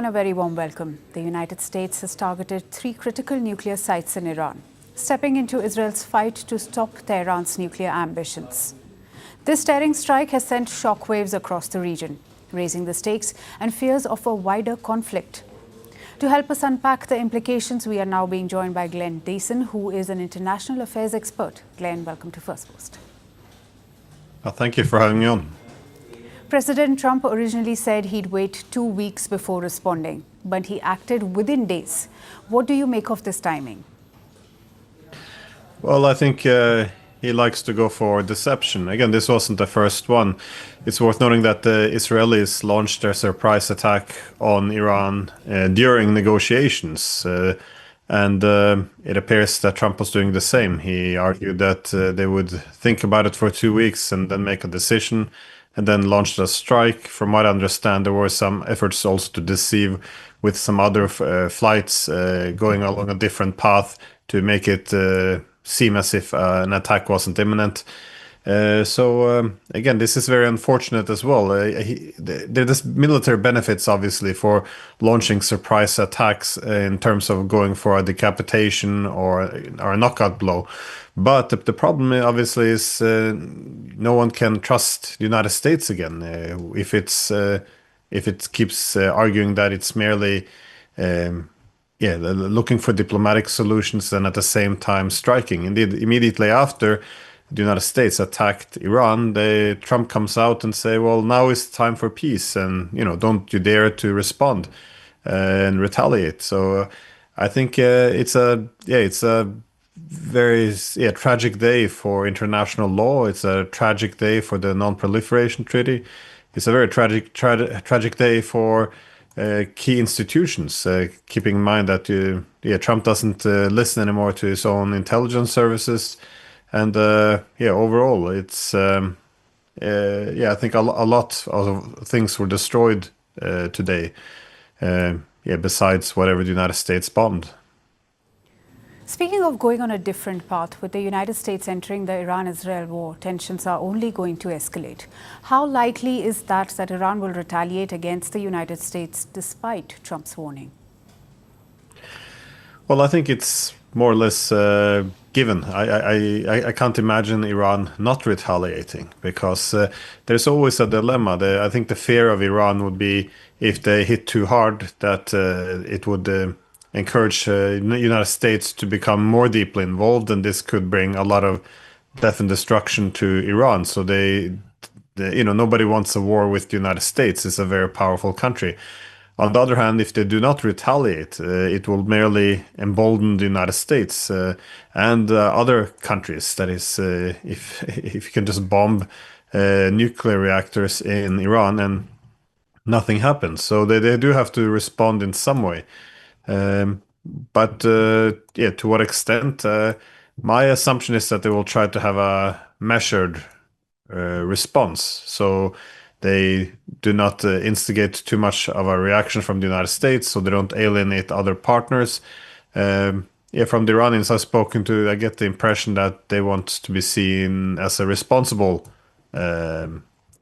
everyone a very warm welcome. The United States has targeted 3 critical nuclear sites in Iran, stepping into Israel's fight to stop Tehran's nuclear ambitions. This daring strike has sent shockwaves across the region, raising the stakes and fears of a wider conflict. To help us unpack the implications, we are now being joined by Glenn Deason, who is an international affairs expert. Glenn, welcome to First Post. Thank you for having me on. President Trump originally said he'd wait 2 weeks before responding, but he acted within days. What do you make of this timing? Well, I think he likes to go for deception. Again, this wasn't the first one. It's worth noting that the Israelis launched their surprise attack on Iran during negotiations. And it appears that Trump was doing the same. He argued that they would think about it for 2 weeks and then make a decision, and then launched a strike. From what I understand, there were some efforts also to deceive with some other flights going along a different path to make it seem as if an attack wasn't imminent. Again, this is very unfortunate as well. There's military benefits, obviously, for launching surprise attacks in terms of going for a decapitation or a knockout blow. But the problem, obviously, is no one can trust the United States again if it keeps arguing that it's merely looking for diplomatic solutions and at the same time striking. Indeed, immediately after the United States attacked Iran, Trump comes out and say, well, now is time for peace, and don't you dare to respond and retaliate. So I think it's a very tragic day for international law. It's a tragic day for the Non-Proliferation Treaty. It's a very tragic day for key institutions, keeping in mind that Trump doesn't listen anymore to his own intelligence services. And overall, it's I think a lot of things were destroyed today. Besides whatever the United States bombed. Speaking of going on a different path, with the United States entering the Iran-Israel war, tensions are only going to escalate. How likely is that Iran will retaliate against the United States despite Trump's warning? Well, I think it's more or less given. I can't imagine Iran not retaliating, because there's always a dilemma. I think the fear of Iran would be, if they hit too hard, that it would encourage the United States to become more deeply involved, and this could bring a lot of death and destruction to Iran. So nobody wants a war with the United States. It's a very powerful country. On the other hand, if they do not retaliate, it will merely embolden the United States and other countries. That is, if you can just bomb nuclear reactors in Iran and nothing happens. So they do have to respond in some way. But to what extent? My assumption is that they will try to have a measured response. So they do not instigate too much of a reaction from the United States, so they don't alienate other partners. From the Iranians I've spoken to, I get the impression that they want to be seen as a responsible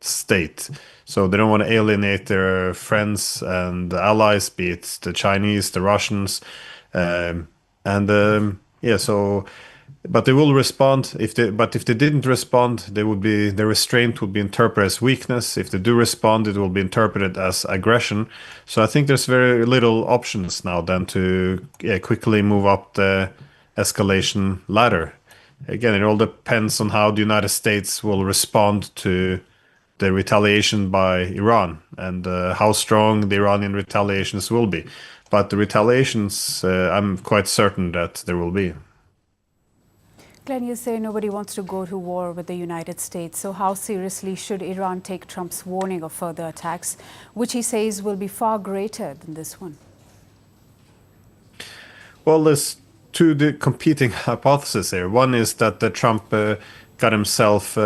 state. So they don't want to alienate their friends and allies, be it the Chinese, the Russians, but they will respond. If they didn't respond, their restraint would be interpreted as weakness. If they do respond, it will be interpreted as aggression. So I think there's very little options now than to quickly move up the escalation ladder. Again, it all depends on how the United States will respond to the retaliation by Iran and how strong the Iranian retaliations will be. But the retaliations, I'm quite certain that there will be. Glenn, you say nobody wants to go to war with the United States. So how seriously should Iran take Trump's warning of further attacks, which he says will be far greater than this one? Well, there's two competing hypotheses here. One is that Trump got himself,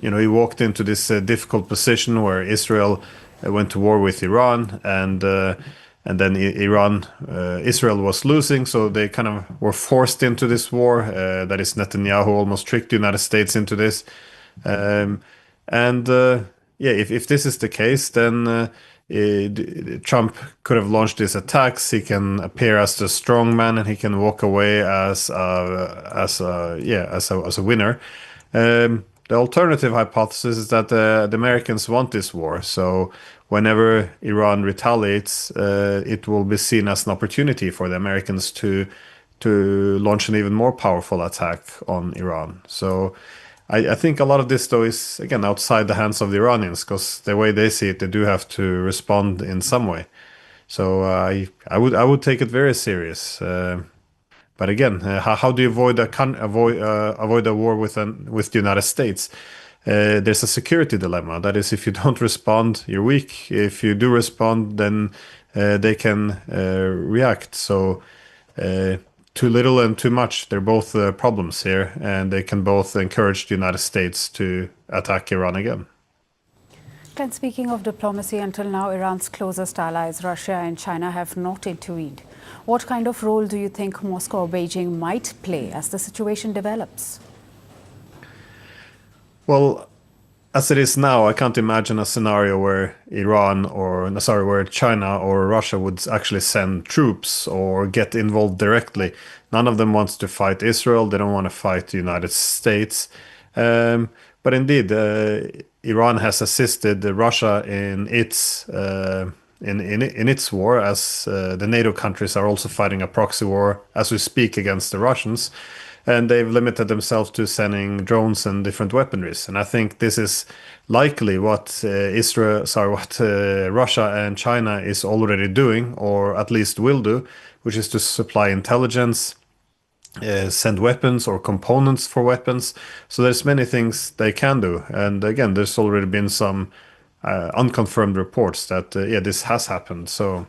he walked into this difficult position where Israel went to war with Iran, and then Israel was losing, so they kind of were forced into this war. That is, Netanyahu almost tricked the United States into this. If this is the case, then Trump could have launched these attacks. He can appear as the strong man, and he can walk away as a winner. The alternative hypothesis is that the Americans want this war. So whenever Iran retaliates, it will be seen as an opportunity for the Americans to launch an even more powerful attack on Iran. So I think a lot of this, though, is again outside the hands of the Iranians, because the way they see it, they do have to respond in some way. So I would take it very serious. But again, how do you avoid a war with the United States? There's a security dilemma. That is, if you don't respond, you're weak. If you do respond, then they can react. So too little and too much, they're both problems here, and they can both encourage the United States to attack Iran again. And speaking of diplomacy, until now, Iran's closest allies, Russia and China, have not intervened. What kind of role do you think Moscow or Beijing might play as the situation develops? Well, as it is now, I can't imagine a scenario where where China or Russia would actually send troops or get involved directly. None of them wants to fight Israel. They don't want to fight the United States. But indeed, Iran has assisted Russia in its war, as the NATO countries are also fighting a proxy war as we speak against the Russians, and they've limited themselves to sending drones and different weaponries. And I think this is likely what Russia and China is already doing, or at least will do, which is to supply intelligence, send weapons or components for weapons. So there's many things they can do. And again, there's already been some unconfirmed reports that this has happened. So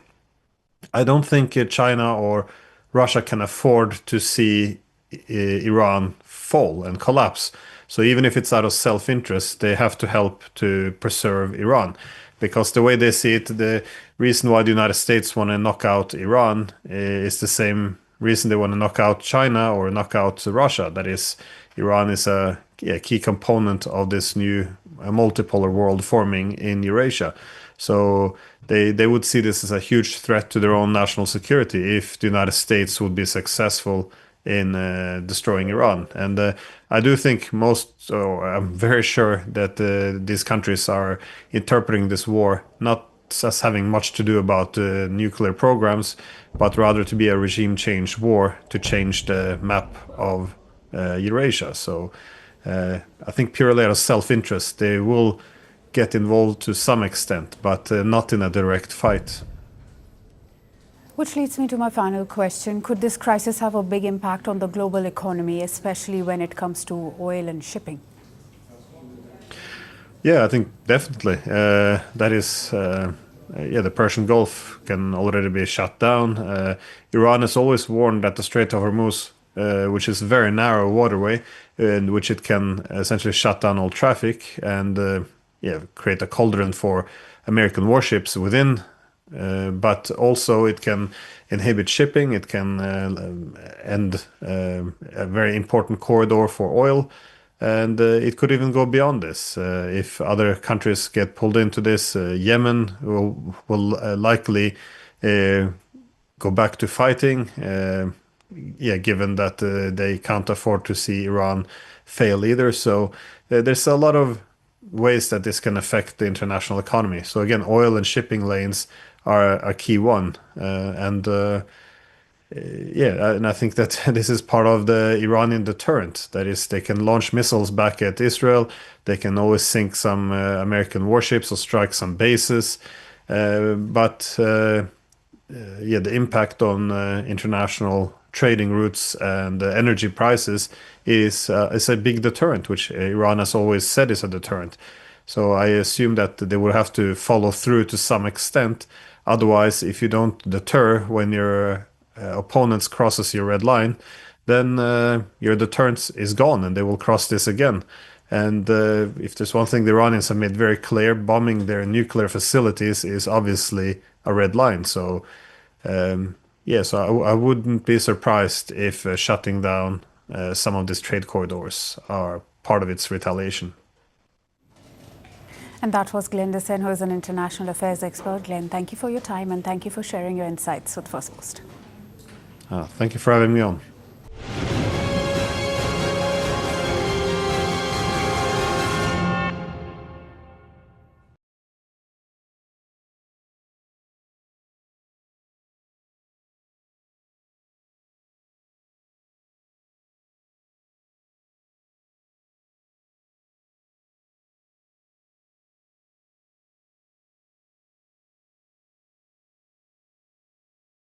I don't think China or Russia can afford to see Iran fall and collapse. So even if it's out of self-interest, they have to help to preserve Iran. Because the way they see it, the reason why the United States want to knock out Iran is the same reason they want to knock out China or knock out Russia. That is, Iran is a key component of this new multipolar world forming in Eurasia. So they would see this as a huge threat to their own national security if the United States would be successful in destroying Iran. And I do think I'm very sure that these countries are interpreting this war not as having much to do about nuclear programs, but rather to be a regime change war to change the map of Eurasia. So I think purely out of self-interest, they will get involved to some extent, but not in a direct fight. Which leads me to my final question. Could this crisis have a big impact on the global economy, especially when it comes to oil and shipping? Yeah, I think definitely. That is, the Persian Gulf can already be shut down. Iran has always warned that the Strait of Hormuz, which is a very narrow waterway, in which it can essentially shut down all traffic and create a cauldron for American warships within. But also it can inhibit shipping. It can end a very important corridor for oil. And it could even go beyond this. If other countries get pulled into this, Yemen will likely go back to fighting, given that they can't afford to see Iran fail either. So there's a lot of ways that this can affect the international economy. So again, oil and shipping lanes are a key one. And I think that this is part of the Iranian deterrent. That is, they can launch missiles back at Israel. They can always sink some American warships or strike some bases. But the impact on international trading routes and energy prices is a big deterrent, which Iran has always said is a deterrent. So I assume that they will have to follow through to some extent. Otherwise, if you don't deter when your opponents crosses your red line, then your deterrence is gone and they will cross this again. And if there's one thing the Iranians have made very clear, bombing their nuclear facilities is obviously a red line. So so I wouldn't be surprised if shutting down some of these trade corridors are part of its retaliation. And that was Glenn Dessen, who is an international affairs expert. Glenn, thank you for your time and thank you for sharing your insights with First Post. Thank you for having me on.